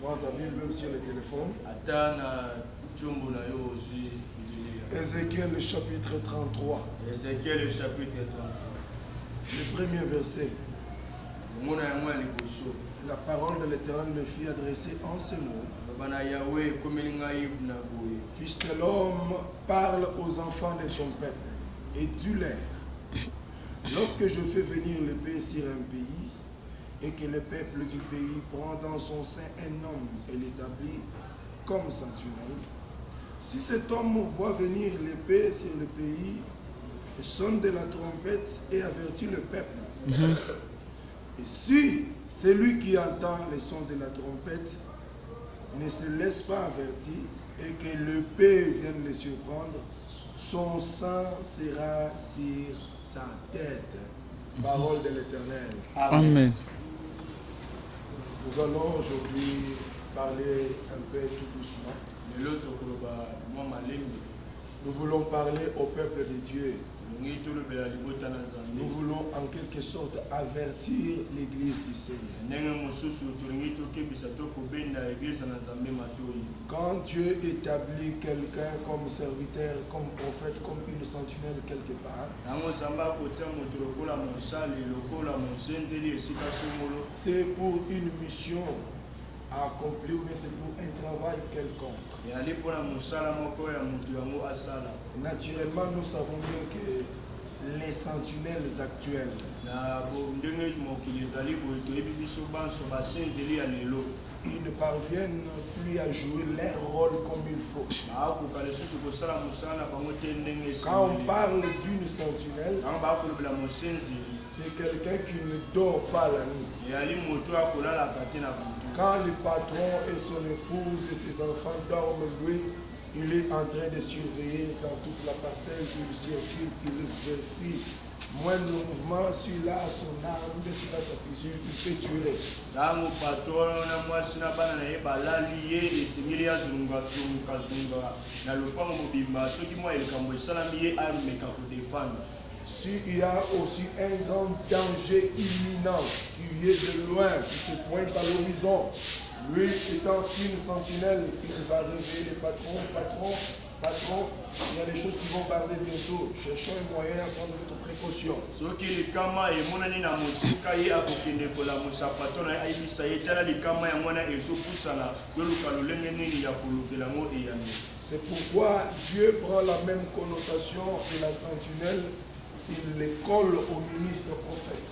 Prends ta Bible même sur le téléphone. Ézéchiel chapitre 33. Ézéchiel chapitre 33. Le premier verset. La parole de l'Éternel me fit adresser en ces mots. Fils de l'homme, parle aux enfants de son peuple et dis-leur, lorsque je fais venir l'épée sur un pays et que le peuple du pays prend dans son sein un homme et l'établit comme sentinelle, si cet homme voit venir l'épée sur le pays, sonne de la trompette et avertit le peuple. Et si celui qui entend les sons de la trompette ne se laisse pas avertir et que l'épée vienne le surprendre, son sang sera sur sa tête. Parole de l'Éternel. Amen. Nous allons aujourd'hui parler un peu tout doucement. Nous voulons parler au peuple de Dieu. Nous voulons en quelque sorte avertir l'Église du Seigneur. Quand Dieu établit quelqu'un comme serviteur, comme prophète, comme une sentinelle quelque part, c'est pour une mission à accomplir, mais c'est pour un travail quelconque. Naturellement, nous savons bien que les sentinelles actuelles ils ne parviennent plus à jouer leur rôle comme il faut. Quand on parle d'une sentinelle, c'est quelqu'un qui ne dort pas la nuit. Quand le patron et son épouse et ses enfants dorment, lui, il est en train de surveiller dans toute la parcelle, il circule, il vérifie. Moindre mouvement, celui-là a son arme, celui-là sa fusil, il peut tuer. S'il y a aussi un grand danger imminent qui est de loin, qui se pointe à l'horizon, lui étant une sentinelle, il va réveiller les patrons, patron, il y a des choses qui vont parler bientôt. Cherchons un moyen à prendre notre précaution. C'est pourquoi Dieu prend la même connotation de la sentinelle. Il les colle au ministre prophète.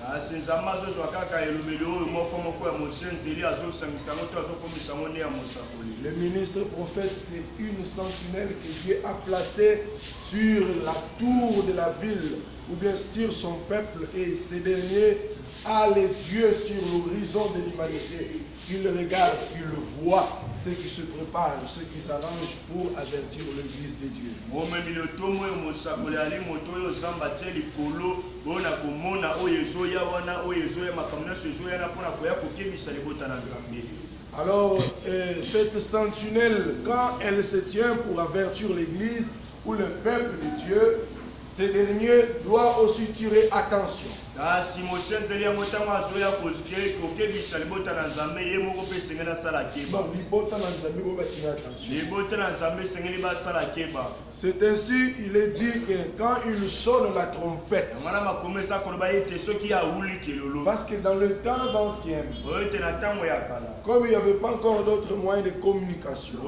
Le ministre prophète, c'est une sentinelle que Dieu a placée sur la tour de la ville ou bien sur son peuple, et ces derniers a les yeux sur l'horizon de l'humanité. Il regarde, il voit ce qui se prépare, ce qui s'arrange pour avertir l'Église de Dieu. Alors, cette sentinelle, quand elle se tient pour avertir l'Église ou le peuple de Dieu, ces derniers doivent aussi tirer attention. C'est ainsi, il est dit que quand il sonne la trompette, parce que dans le temps ancien, comme il n'y avait pas encore d'autres moyens de communication,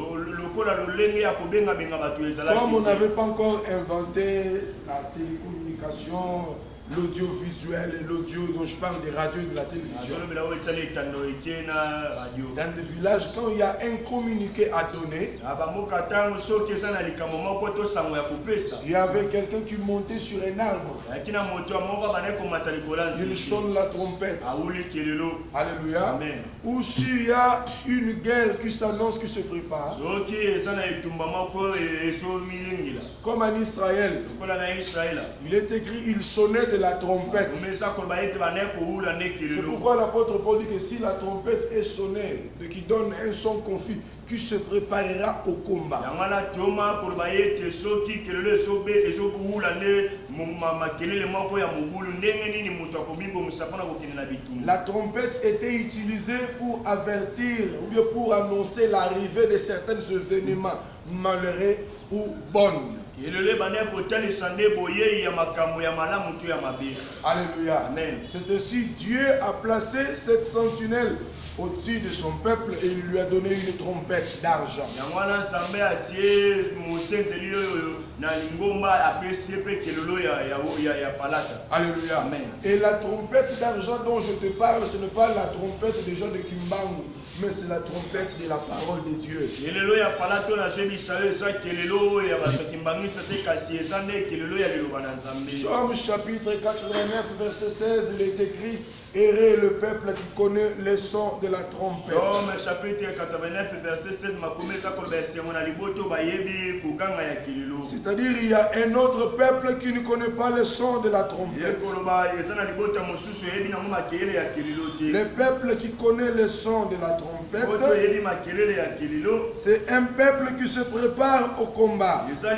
comme on n'avait pas encore inventé la télécommunication, l'audiovisuel et l'audio dont je parle des radios et de la télévision. Dans des villages, quand il y a un communiqué à donner, il y avait quelqu'un qui montait sur un arbre. Il sonne la trompette. Alléluia. Amen. Ou s'il y a une guerre qui s'annonce, qui se prépare, comme en Israël, il est écrit, il sonnait de la trompette. C'est pourquoi l'apôtre Paul dit que si la trompette est sonnée, qui donne un son confus, qui se préparera au combat. La trompette était utilisée pour avertir ou bien pour annoncer l'arrivée de certains événements malheureux ou bonnes. Alléluia. Amen. C'est ainsi Dieu a placé cette sentinelle au-dessus de son peuple et il lui a donné une trompette d'argent. Alléluia. Amen. Et la trompette d'argent dont je te parle, ce n'est pas la trompette des gens de Kimbangu, mais c'est la trompette de la parole de Dieu. Somme chapitre 89 verset 16, il est écrit: Errez le peuple qui connaît le son de la trompette. Somme chapitre 89 verset 16. C'est-à-dire il y a un autre peuple qui ne connaît pas le son de la trompette. Le peuple qui connaît le son de la trompette, c'est un peuple qui se prépare au combat. C'est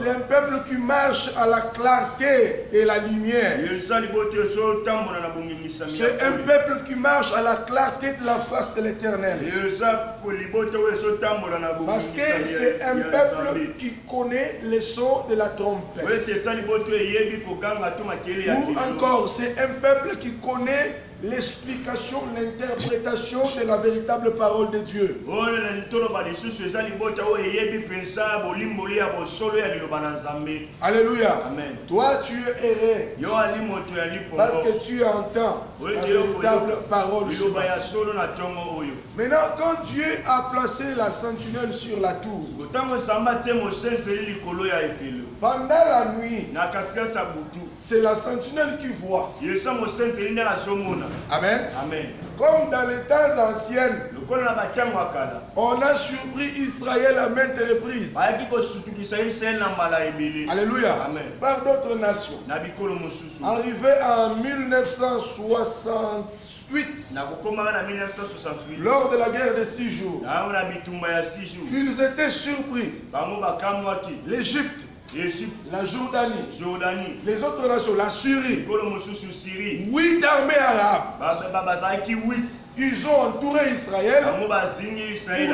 un peuple qui marche à la clarté et la lumière. C'est un peuple qui marche à la clarté de la face de l'Éternel. Parce que c'est un peuple qui connaît le son de la trompette. Ou encore, c'est un peuple qui connaît l'explication, l'interprétation de la véritable parole de Dieu. Alléluia. Amen. Toi, tu es erré parce que tu entends la véritable parole. Maintenant, quand Dieu a placé la sentinelle sur la tour, pendant la nuit, c'est la sentinelle qui voit. Amen. Amen. Comme dans les temps anciens, on a surpris Israël à maintes reprises. Alléluia. Amen. Par d'autres nations. Arrivé en 1968, lors de la guerre de 6 jours, ils étaient surpris. L'Égypte, la Jordanie, les autres nations, la Syrie, 8 armées arabes. Ils ont entouré Israël pour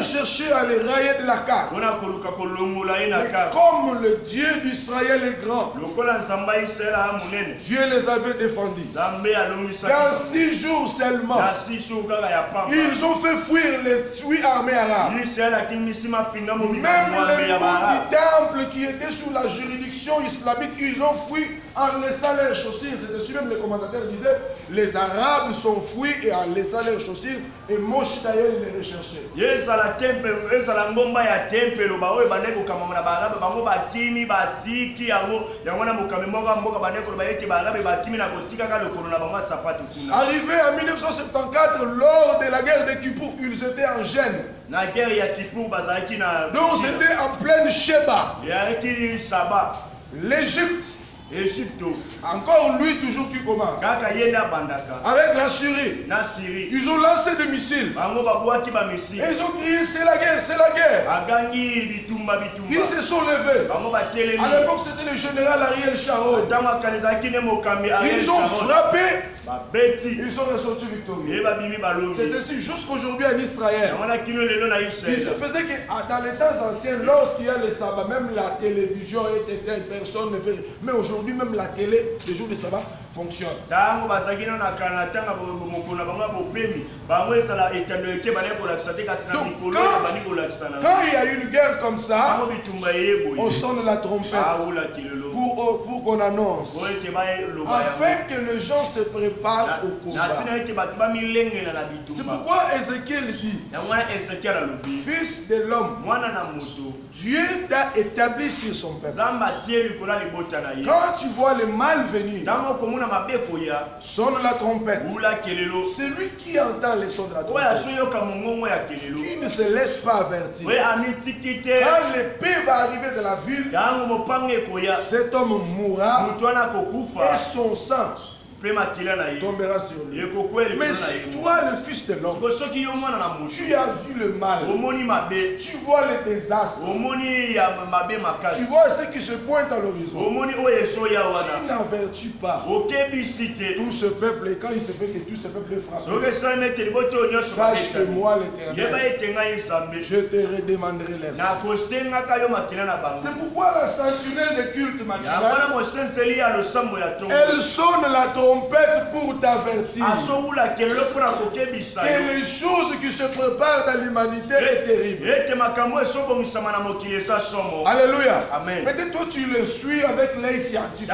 chercher à les railler de la carte. Mais comme le Dieu d'Israël est grand, Dieu les avait défendus. Dans 6 jours seulement, ils ont fait fuir les 8 armées arabes. Même les petits temples qui étaient sous la juridiction islamique, ils ont fui en laissant leurs chaussures. C'est dessus même le commentateur disait: les Arabes sont fuis et en laissant leurs chaussures. Et Moshi d'ailleurs il les recherchait. Arrivé en 1974, lors de la guerre de Kippour, ils étaient en gêne. Donc c'était en pleine Sheba. L'Égypte. Encore lui toujours qui commence. Avec la Syrie. Ils ont lancé des missiles. Et ils ont crié: c'est la guerre, c'est la guerre. Ils se sont levés. À l'époque c'était le général Ariel Sharon. Ils ont frappé. Ils sont ressortis victorieux. C'est ainsi jusqu'aujourd'hui en Israël. Il se faisait que dans les temps anciens, lorsqu'il y a les sabbats, même la télévision était éteinte, personne ne fait. Mais aujourd'hui, même la télé, les jours de sabbat, fonctionne. Quand il y a une guerre comme ça, on sonne la trompette pour qu'on annonce, afin que les gens se préparent au combat. C'est pourquoi Ézéchiel dit: Fils de l'homme, Dieu t'a établi sur son peuple. Quand tu vois le mal venir, sonne la trompette. C'est lui qui entend les sons de la trompette. Il ne se laisse pas avertir. Quand l'épée va arriver de la ville, cet homme mourra et son sang tombera sur lui. Mais si toi, le Fils de l'homme, tu as vu le mal, tu vois les désastres, tu vois ce qui se pointe à l'horizon, tu n'avertis pas tout ce peuple, et quand il se fait que tout ce peuple est frappé, sache que moi, l'Éternel, je te redemanderai leur sang. C'est pourquoi la sentinelle de culte matinale, elle sonne la trompette pour t'avertir que les choses qui se préparent dans l'humanité est terrible. Alléluia. Peut-être toi tu le suis avec l'œil scientifique,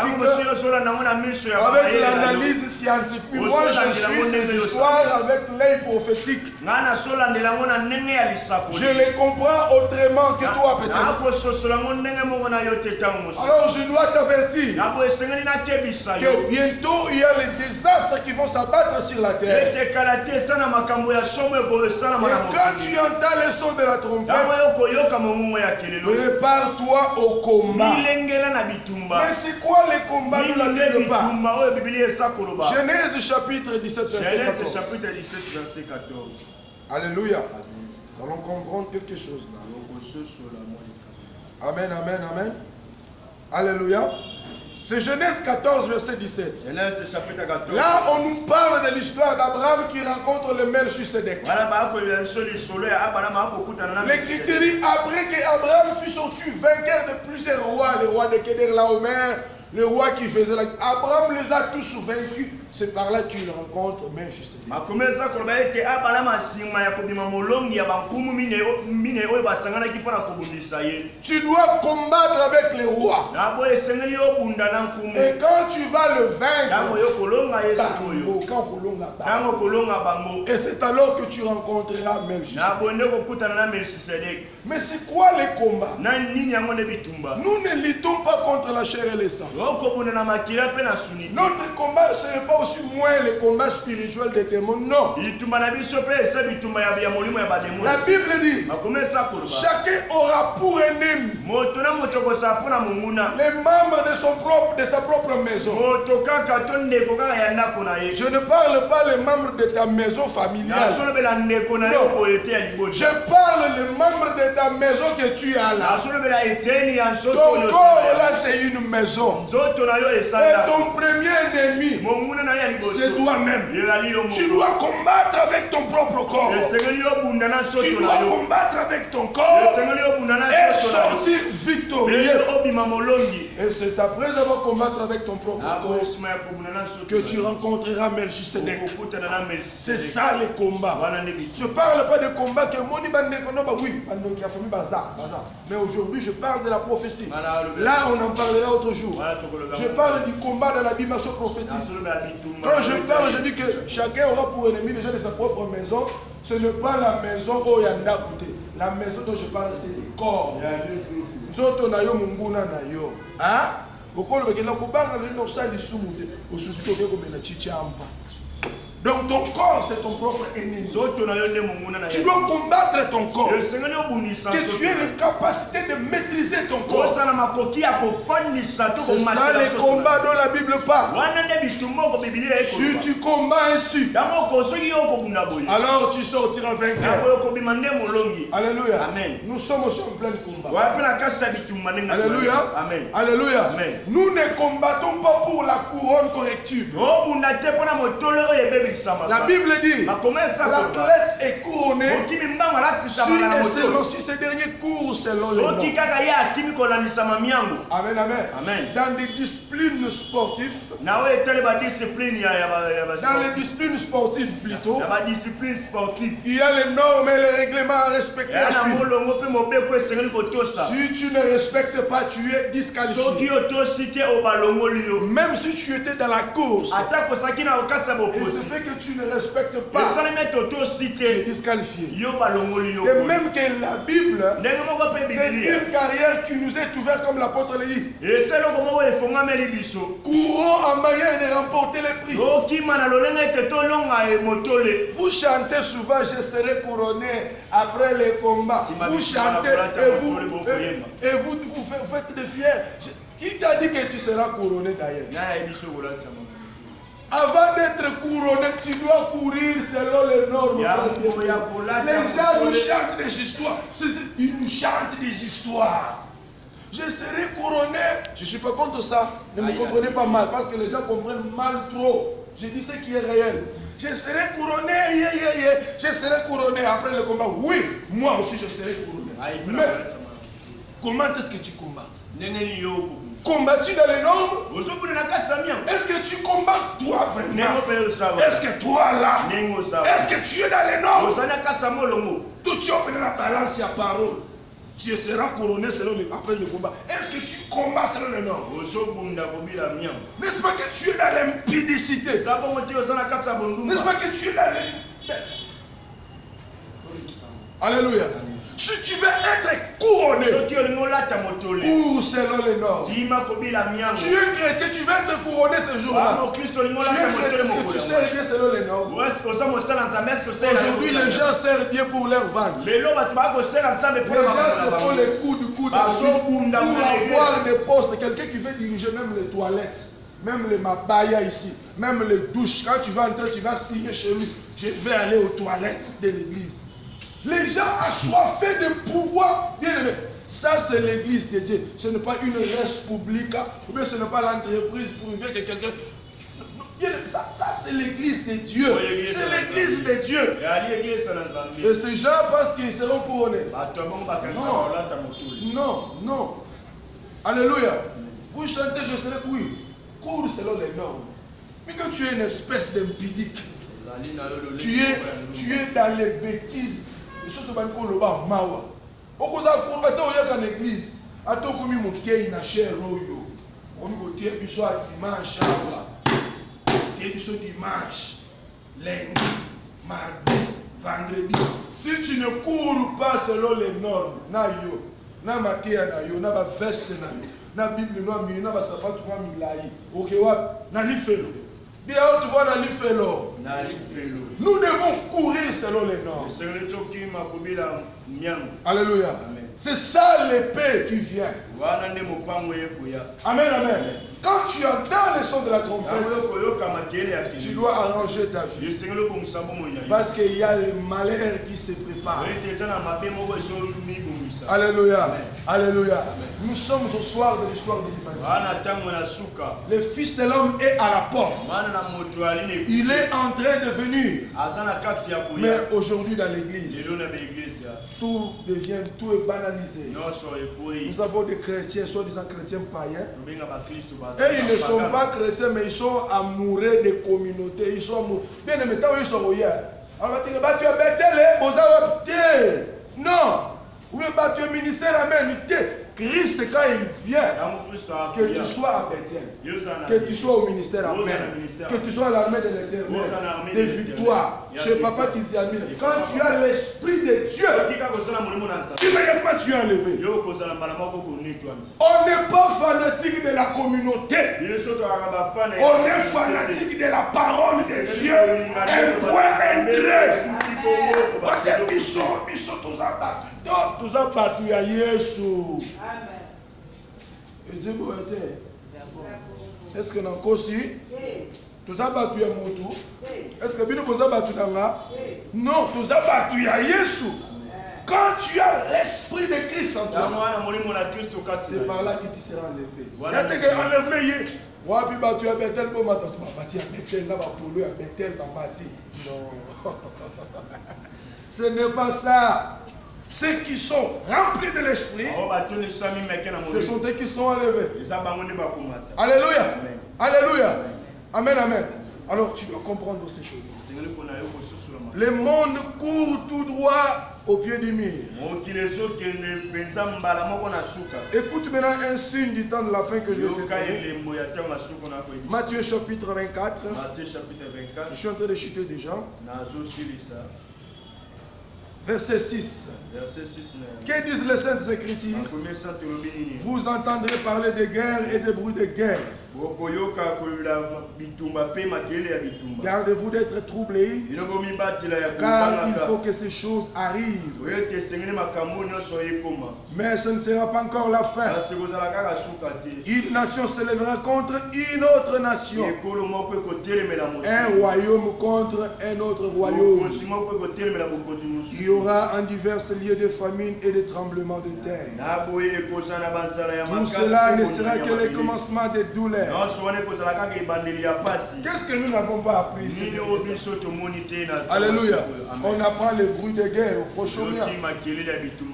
avec l'analyse scientifique. Moi je suis ces histoires avec l'œil prophétique. Je les comprends autrement que toi peut-être. Alors je dois t'avertir que bientôt il y a les désastres qui vont s'abattre sur la terre. Et quand tu entends le son de la trompette, prépare-toi au combat. Mais c'est quoi les combats? Nous la Bible pas. Genèse chapitre 17 verset 14. Alléluia. Nous allons comprendre quelque chose là. Amen, amen, amen. Alléluia. C'est Genèse 14, verset 17. Là, on nous parle de l'histoire d'Abraham qui rencontre le Melchisedec. L'Écriture dit, après qu'Abraham fut sorti vainqueur de plusieurs rois, le roi de Kedorlaomer, le roi qui faisait la... Abraham les a tous vaincus. C'est par là qu'il rencontre Melchisedec. Tu dois combattre avec les rois. Et quand tu vas le vaincre, et c'est alors que tu rencontreras Melchisedec. Mais c'est quoi les combats? Nous ne luttons pas contre la chair et le sang. Notre combat, ce n'est pas aussi moins les combats spirituels des démons, non. La Bible dit, chacun aura pour ennemi les membres de sa propre maison. Je ne parle pas les membres de ta maison familiale. Non. Je parle les membres de ta maison que tu as là. Ton corps là, c'est une maison. Et ton premier ennemi, c'est toi-même. Tu dois combattre avec ton propre corps. Tu dois combattre avec ton corps et sortir victorieux. Et c'est après avoir combattu avec ton propre corps que tu rencontreras Melchisedec. C'est ça les combats. Je ne parle pas de combat que Moni oui, mais aujourd'hui je parle de la prophétie. Là on en parlera autre jour. Je parle du combat de la dimension prophétique. Quand je parle, je dis que chacun aura pour ennemi déjà de sa propre maison. Ce n'est pas la maison où il y en a coûté. La maison dont je parle, c'est les corps. Donc ton corps, c'est ton propre ennemi. Tu dois combattre ton corps. Que tu aies la capacité de maîtriser ton corps. C'est ça les combats dont la Bible parle. Si tu combats ainsi, alors tu sortiras vainqueur. Alléluia. Amen. Nous sommes aussi en plein combat. Alléluia. Amen. Alléluia. Amen. Nous ne combattons pas pour la couronne correctible. La Bible dit, l'athlète est couronné si ces derniers courent selon les normes. Amen, amen. Amen. Dans des disciplines sportives, dans les disciplines sportives plutôt, il y a les normes et les règlements à respecter. Si tu ne respectes pas, tu es disqualifié. Même si tu étais dans la course, et que tu ne respectes pas, tu es disqualifié. Et même que la Bible, c'est une carrière qui nous est ouverte comme l'apôtre l'a dit. Courons en manière de remporter les prix. Vous chantez souvent, je serai couronné après les combats. Vous chantez et vous faites des fiers. Qui t'a dit que tu seras couronné d'ailleurs? Avant d'être couronné, tu dois courir selon les normes. Les gens nous chantent des histoires. Ils nous chantent des histoires. Je serai couronné. Je ne suis pas contre ça. Ne me comprenez pas mal. Parce que les gens comprennent mal trop. Je dis ce qui est réel. Je serai couronné. Je serai couronné après le combat. Oui, moi aussi je serai couronné. Mais comment est-ce que tu combats? Combats-tu dans les normes? Est-ce que tu combats toi vraiment? Est-ce que toi là? Est-ce que tu es dans les normes? Tout tu as la balance à parole. Tu seras couronné après le combat. Est-ce que tu combats selon les normes? N'est-ce pas que tu es dans l'impudicité? N'est-ce pas que tu es dans les... Alléluia. Si tu veux être couronné, cours selon les normes. Tu es chrétien, tu veux être couronné ce jour-là. Tu es chrétien, tu sers Dieu selon les normes. Aujourd'hui, les gens servent Dieu pour leur ventre. Les gens se font les coups du coude pour avoir des postes. Quelqu'un qui veut diriger même les toilettes, même les mabaya ici, même les douches. Quand tu vas entrer, tu vas signer chez lui. Je vais aller aux toilettes de l'église. Les gens assoiffés de pouvoir. Bien aimé, ça c'est l'église de Dieu. Ce n'est pas une république, ou bien ce n'est pas l'entreprise privée que quelqu'un. Ça c'est l'église de Dieu. C'est l'église de Dieu. Et ces gens pensent qu'ils seront couronnés. Non. Alléluia. Vous chantez, je serai oui. Cours selon les normes. Mais quand tu es une espèce d'impudique, tu es dans les bêtises. Et surtout quand on le bat mawa. Beaucoup de gens qui ont l'église, à tout comme ils ont na cher royo. On nous dit que soit dimanche, dimanche, lundi, mardi, vendredi. Si tu ne cours pas selon les normes, na yo, na matière na yo, na ba veste na yo, na bible noa mini, na ba sapato noa milai. Ok wa, na li felo. Bien tu vois na li felo. Nous devons courir selon les normes. Alléluia. C'est ça l'épée qui vient. Amen, amen. Quand tu entends les sons de la trompette, tu dois arranger ta vie. Parce qu'il y a le malheur qui se prépare. Alléluia. Alléluia. Nous sommes au soir de l'histoire de l'humanité. Le Fils de l'homme est à la porte. Il est en train de venir. Mais aujourd'hui dans l'église, tout est banalisé. Nous avons des chrétiens, soi-disant chrétiens païens. Et ils ne sont pas chrétiens, mais ils sont amoureux des communautés. Ils sont amoureux. Bien aimé, tant ils sont hier. Alors tu as bêté, non. Ou bien tu es ministère amen. Christ, quand il vient, que tu sois à Bethel, que tu sois au ministère amen, que tu sois à l'armée de l'éternel, des victoires, chez Papa qui dit amen. Quand tu as l'Esprit de Dieu, immédiatement tu es enlevé. On n'est pas fanatique de la communauté, on est fanatique de la parole de Dieu. Un point, un trait. Parce que nous sommes tous abattus. Tous abattus à Jésus. Est-ce que nous avons aussi? Tous abattus à Moutou? Est-ce que nous avons abattus à Nga? Non, tous abattus à Jésus. Quand tu as l'Esprit de Christ en toi, c'est par là que tu seras enlevé. Il y a enlevé. Wapi batu ya Bethel bo matatu bati ya Bethel na ba polo ya Bethel dans bati. Non. Ce n'est pas ça. Ceux qui sont remplis de l'esprit, ce sont eux qui sont enlevés. Alléluia. Alléluia. Amen, amen. Alors tu dois comprendre ces choses. Le monde court tout droit au pied du mur. Écoute maintenant un signe du temps de la fin que je vais te donner. Matthieu chapitre 24. Je suis en train de chuter déjà. Verset 6. Que disent les Saintes Écritures? Vous entendrez parler de guerre et de bruit de guerre. Gardez-vous d'être troublés, car il faut que ces choses arrivent. Mais ce ne sera pas encore la fin. Une nation se lèvera contre une autre nation. Un royaume contre un autre royaume. Il y aura en divers lieux de famine et de tremblements de terre. Tout cela ne sera que le commencement des douleurs. Qu'est-ce que nous n'avons pas appris ici? Alléluia. On apprend le bruit de guerre au Proche-Orient.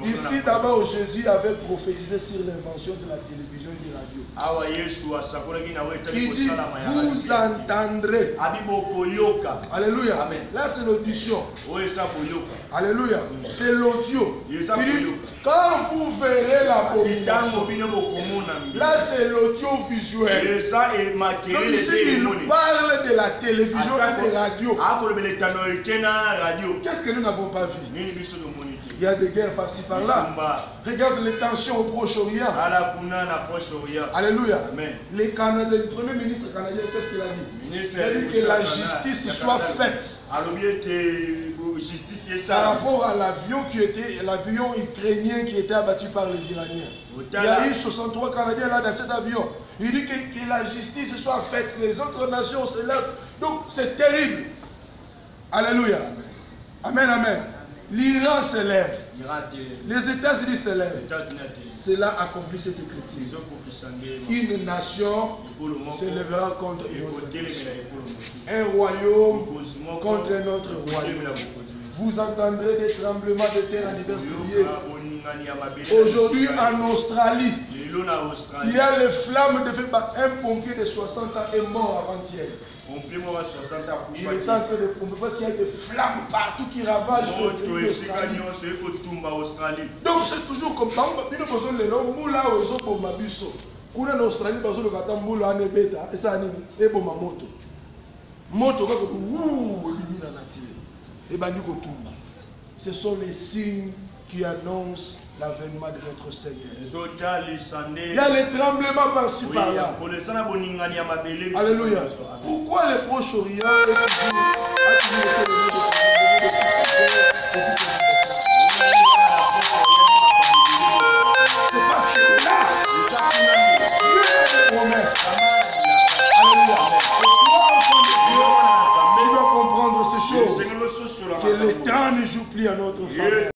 Ici d'abord Jésus avait prophétisé sur l'invention de la télévision et de la radio. Il dit vous entendrez. Alléluia. Là c'est l'audition. Alléluia. C'est l'audio. Il dit quand vous verrez l'abomination. Là c'est l'audiovisuel. Donc ici il parle de la télévision et de la radio. Qu'est-ce que nous n'avons pas vu? Il y a des guerres par-ci par-là. Regarde les tensions au Proche-Orient. Alléluia. Le premier ministre canadien, qu'est-ce qu'il a dit? Il a dit que la justice soit faite. Par rapport à l'avion ukrainien qui était abattu par les Iraniens. Il y a eu 63 Canadiens là dans cet avion. Il dit que la justice soit faite. Les autres nations se lèvent. Donc c'est terrible. Alléluia. Amen, amen. L'Iran se lève. Les États-Unis se lèvent. Cela accomplit cette écriture. Une nation se lèvera contre une autre nation. Un royaume contre un autre royaume. Vous entendrez des tremblements de terre en divers lieux. Aujourd'hui en Australie, il y a les flammes de feu. Un pompier de 60 ans est mort avant-hier. Il est en train de pomper parce qu'il y a des flammes partout qui ravagent l'Australie. Donc c'est toujours comme ça. Ce sont les signes qui annoncent l'avènement de notre Seigneur. Il y a les tremblements par-ci par-là. Alléluia. Pourquoi le Proche-Orient est c'est parce que là, Dieu a des promesses. Alléluia. Tu dois comprendre ces choses. Que le temps ne joue plus à notre faveur.